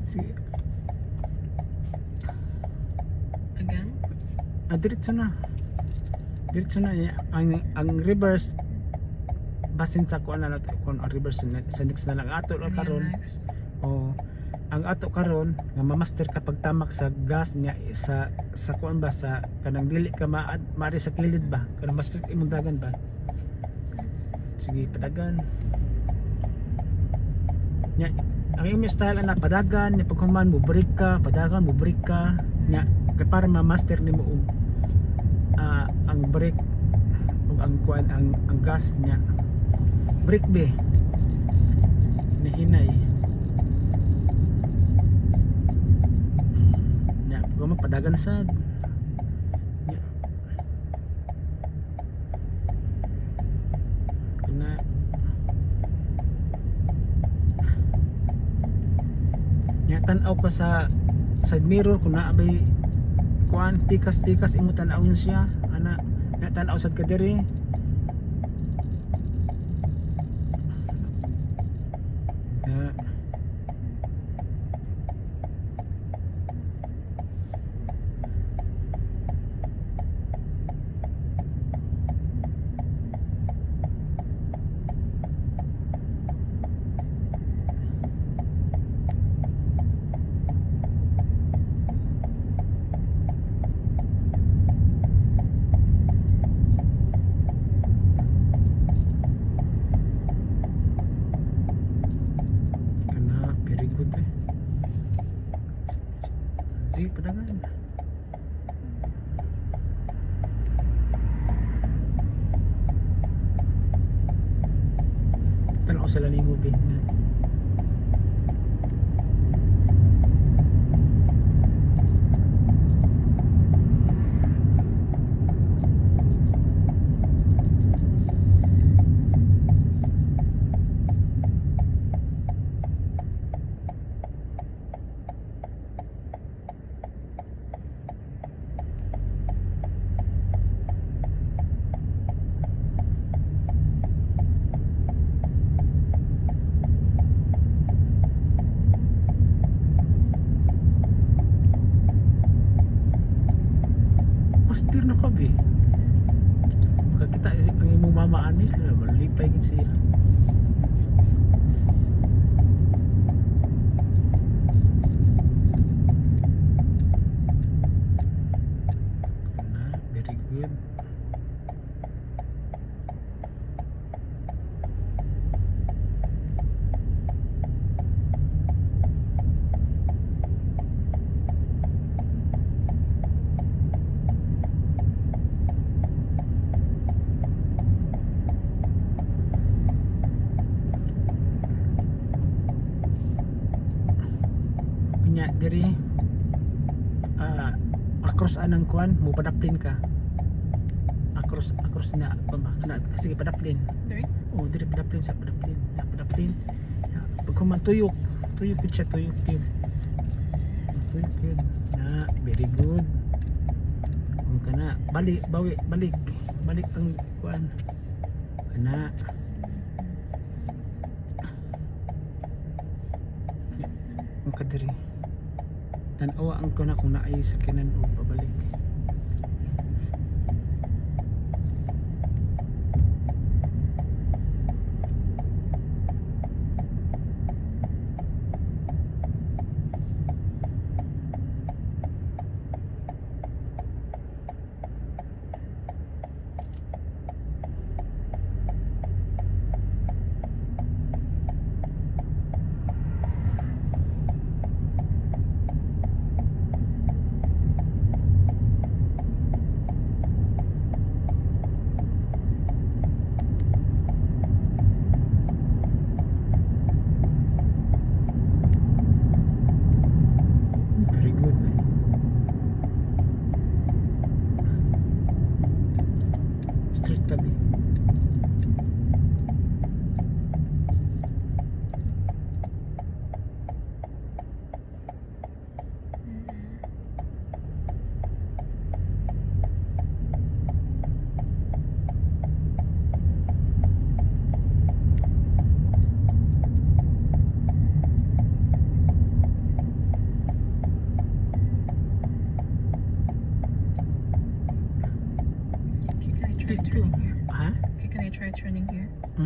Sige. Again? Diretso na. Diretso na niya. Ang reverse basin sa kuan na nato kung ang reverse sa next na lang ato Ano karon. yung next? O ang ato karon nga mamaster kapag tamak sa gas niya sa kuan ba sa kanang dili ka maari sa kilid ba kanang master imong dagan ba. Sige padagan nya ang imong style ana padagan ni paghuman mo break ka padagan mo break ka nya kay para ma-master nimo og ang brake ug ang kuan ang gas nya brake be hinay nya pag padagan sad nya kana nya tan-aw ka sa side mirror kung naabay kuan pikas imo tan-awon siya ana nya tan-aw sad ka diri da kana very good sige padagan tan-aw sila ni movie pastir na ka be makakita ang imong mama ani malipay gid siya na very good nya diri across anang kuan mo padaplin ka across na sige padaplin Sorry? oh diri padaplin sa padaplin na padaplin pag human tuyok gid siya tuyok gid na very good kung kana balik ang kuan kana kung kadiri tan-awa ang kuna kung naay sakinan o pabalik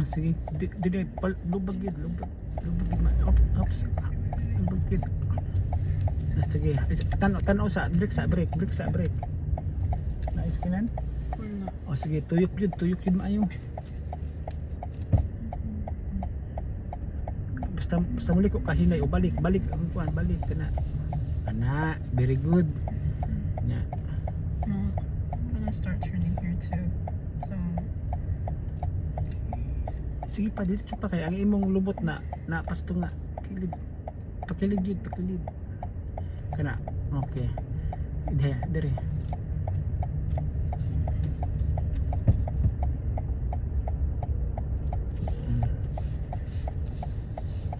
Sige. Di lubag yun. Lubag yun. Oops. Lubag yun. Sige. Tanaw sa break. Nais kinan? Wala. O sige, tuyok yun maayo. Basta muli ko kahinay o balik ang kuan, balik kana. Ana, very good. Nya. No, gonna start turning here too. So, Sige pa dito pa kay ang imong lubot na pasto nga kilid. Pakilid. Kana. Okay. Dire.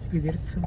Sige, diretso.